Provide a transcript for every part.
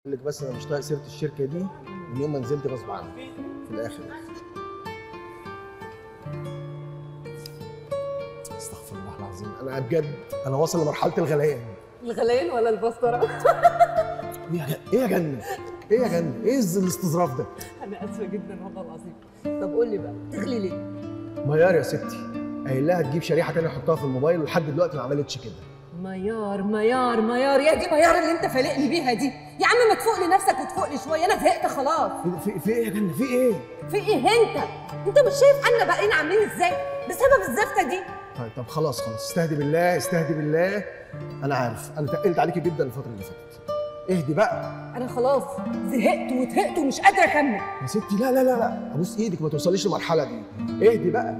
اقول لك بس انا مش طايق سيره الشركه دي من يوم ما نزلت غصب عني في الاخر. استغفر الله العظيم، انا بجد انا واصل لمرحله الغليان. الغليان ولا البسطره؟ ايه يا جنة؟ ايه يا جنة؟ ايه الاستظراف ده؟ انا اسفه جدا والله العظيم. طب قول لي بقى تغلي ليه؟ ميار يا ستي قايل لها تجيب شريحه تانية احطها في الموبايل ولحد دلوقتي ما عملتش كده. ميار ميار ميار، يا دي ميار اللي انت فالقني بيها دي. يا عم ما تفوق لنفسك وتفوق لي شويه، انا زهقت خلاص. في ايه يا جنة؟ في ايه؟ في ايه انت مش شايف عنا باقيين عاملين ازاي بسبب الزفته دي؟ طب خلاص استهدي بالله استهدي بالله. انا عارف انا تقلت عليكي جدا الفتره اللي فاتت، اهدي بقى. انا خلاص زهقت وطهقت ومش قادره اكمل يا ستي لا لا لا لا، ابوس ايدك ما توصليش للمرحله دي. اهدي بقى،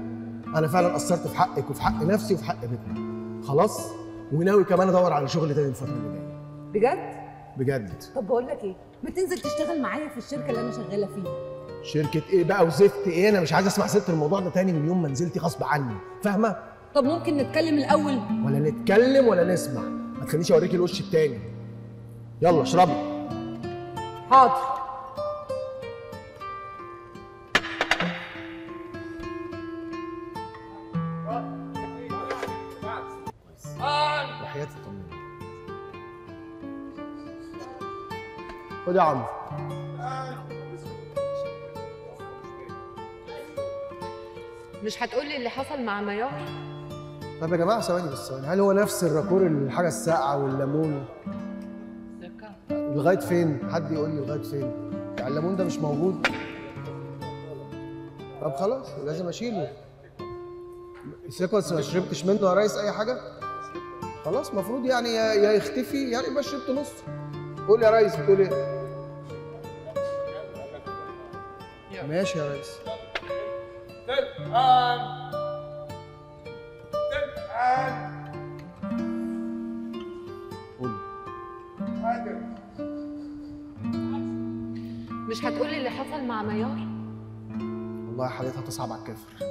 انا فعلا قصرت في حقك وفي حق نفسي وفي حق بيتنا خلاص، وناوي كمان ادور على شغل تاني الفتره اللي جايه. بجد؟ بجد. طب بقول لك ايه، ما تنزل تشتغل معايا في الشركه اللي انا شغاله فيها. شركه ايه بقى وزفت ايه؟ انا مش عايز اسمع سيره الموضوع ده تاني من يوم ما نزلتي غصب عني، فاهمه؟ طب ممكن نتكلم الاول؟ ولا نتكلم ولا نسمع، ما تخلينيش اوريكي الوش التاني. يلا اشربي. حاضر. وحياتي طمني. خد يا عمرو. مش هتقولي اللي حصل مع ميار؟ طب يا جماعه ثواني بس ثواني، هل هو نفس الراكور الحاجه الساقعه والليمون؟ لغايه فين؟ حد يقول لي لغايه فين؟ يعني الليمون ده مش موجود؟ طب خلاص لازم اشيله. السيكونس ما شربتش منه يا ريس اي حاجه؟ خلاص المفروض يعني يا يختفي يعني يبقى شربت نص. قول يا ريس بتقول ايه؟ ماشي يا ريس. قول. مش هتقولي اللي حصل مع ميار؟ والله حالتها تصعب على الكافر.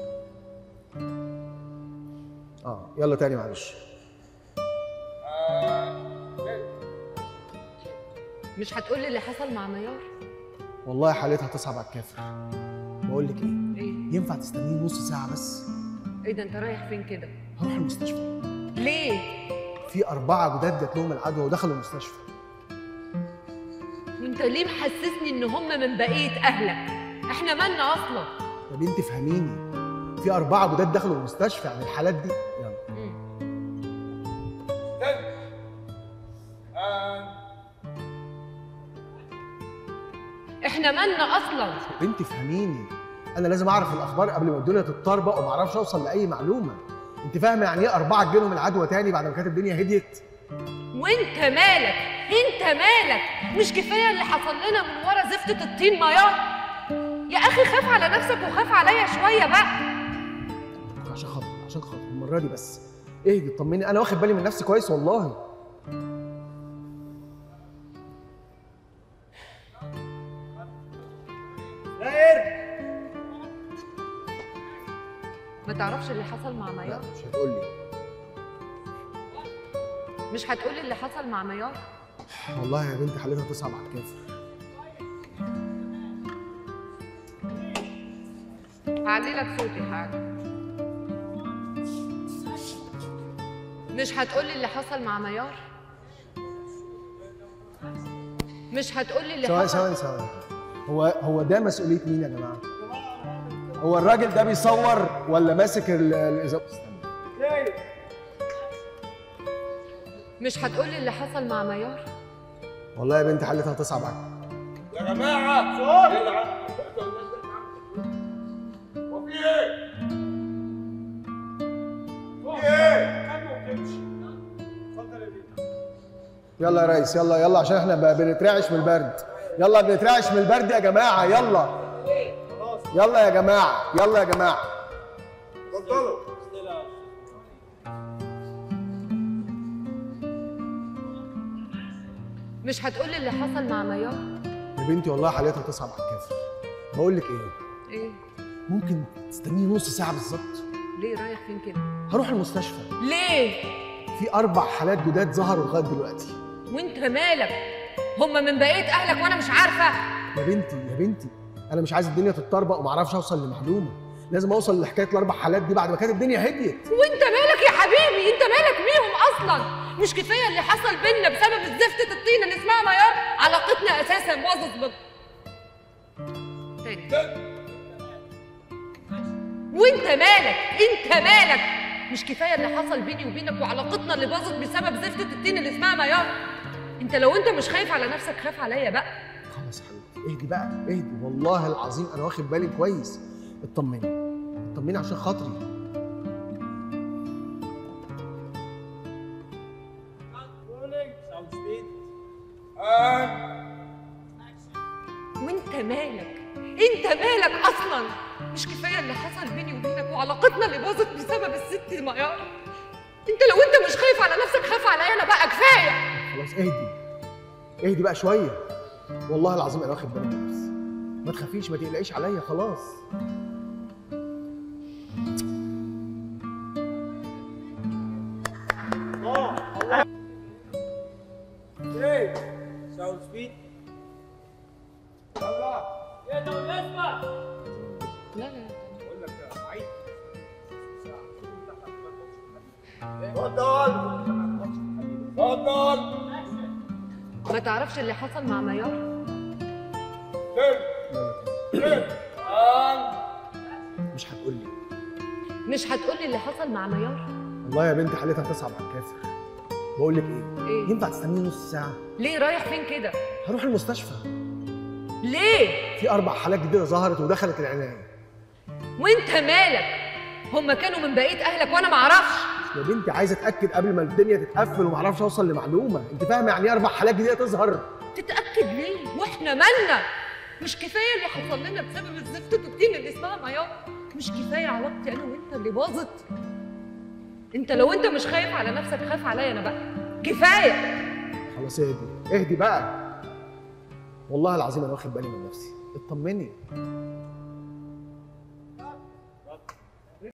يلا تاني معلش. مش هتقولي اللي حصل مع ميار؟ والله حالتها تصعب على الكافر. بقول لك ايه؟ ايه؟ ينفع تستنيني نص ساعة بس؟ ايه ده انت رايح فين كده؟ هروح المستشفى. ليه؟ في 4 جداد جات لهم العدوى ودخلوا المستشفى. وانت ليه محسسني ان هم من بقية اهلك؟ احنا مالنا اصلا؟ يا بنتي فهميني، في 4 جداد دخلوا المستشفى عن الحالات دي. يلا. احنا مالنا اصلا؟ يا بنتي فهميني، انا لازم اعرف الاخبار قبل ما الدنيا تتطربق وما اعرفش اوصل لاي معلومه. انت فاهمه يعني ايه 4 تجيلهم العدوى تاني بعد ما كانت الدنيا هديت؟ وانت مالك؟ انت مالك؟ مش كفايه اللي حصل لنا من ورا زفته الطين ميار؟ يا اخي خاف على نفسك وخاف عليا شويه بقى. عشان خاطر المره دي بس اهدي اطمني، انا واخد بالي من نفسي كويس والله. ما تعرفش اللي حصل مع ميار؟ لا مش هتقولي. مش هتقولي اللي حصل مع ميار؟ والله يا بنتي حالتها تصعب على الكافر. هعلي لك صوتي حاجه. مش هتقولي اللي حصل مع ميار؟ مش هتقولي اللي حصل؟ ثواني هو ده مسؤولية مين يا جماعة؟ هو الراجل ده بيصور ولا ماسك الإزازة؟ مش هتقولي اللي حصل مع ميار؟ والله يا بنتي حالتها تصعب عليا. يا جماعة صوت! هو في ايه؟ في ايه؟ يلا يا ريس يلا عشان احنا بنترعش من البرد. يلا بنترعش من البرد يا جماعة يلا. يلا يا جماعة. اتفضلوا. مش هتقولي اللي حصل مع ميار؟ يا بنتي والله حالتها تصعب على الكافر. بقول لك ايه؟ ممكن تستنيني نص ساعة بالظبط؟ ليه رايح فين كده؟ هروح المستشفى. ليه؟ في 4 حالات جداد ظهروا لغاية دلوقتي. وانت مالك؟ هم من بقيه اهلك وانا مش عارفه؟ يا بنتي انا مش عايز الدنيا تتطربق وما اعرفش اوصل لمعلومه. لازم اوصل لحكايه الاربع حالات دي بعد ما كانت الدنيا هديت. وانت مالك يا حبيبي؟ انت مالك بيهم اصلا؟ مش كفايه اللي حصل بينا بسبب زفته الطينه اللي اسمها ميار؟ علاقتنا اساسا باظت تاني. وانت مالك؟ انت مالك؟ مش كفايه اللي حصل بيني وبينك وعلاقتنا اللي باظت بسبب زفته الطين اللي اسمها ميار؟ انت لو انت مش خايف على نفسك خاف عليا بقى. خلاص يا حبيبتي اهدي بقى، اهدي والله العظيم انا واخد بالي كويس. اطمني عشان خاطري. وانت مالك؟ انت مالك اصلا؟ مش كفايه اللي حصل بيني وبينك وعلاقتنا اللي باظت بسبب الست ميار؟ انت لو انت مش خايف على نفسك خاف عليا انا بقى. كفايه. خلاص اهدي بقى شويه. والله العظيم انا واخد بالي من نفسي. ما تخافيش، ما تقلقيش عليا. خلاص ايه ساوند سبيد. يلا يا دول اسمع. لا بقول لك يا عيد. اتفضل. ما تعرفش اللي حصل مع ميار؟ مش هتقولي اللي حصل مع ميار؟ والله يا بنتي حالتها تصعب على الكافر. بقول لك ايه؟ ينفع تستنيني نص ساعه؟ ليه؟ رايح فين كده؟ هروح المستشفى. ليه؟ في 4 حالات جديده ظهرت ودخلت العنايه. وانت مالك؟ هما كانوا من بقيه اهلك وانا ما اعرفش؟ يا بنتي عايز اتاكد قبل ما الدنيا تتقفل وما اعرفش اوصل لمعلومه. انت فاهمه يعني ايه 4 حالات جديده تظهر؟ تتاكد ليه؟ واحنا مالنا؟ مش كفايه اللي حصل لنا بسبب الزفت الطين اللي اسمها ميار؟ مش كفايه علاقتي انا وانت اللي باظت؟ انت لو انت مش خايف على نفسك خاف عليا انا بقى. كفايه. خلاص اهدي بقى. والله العظيم انا واخد بالي من نفسي. اطمني.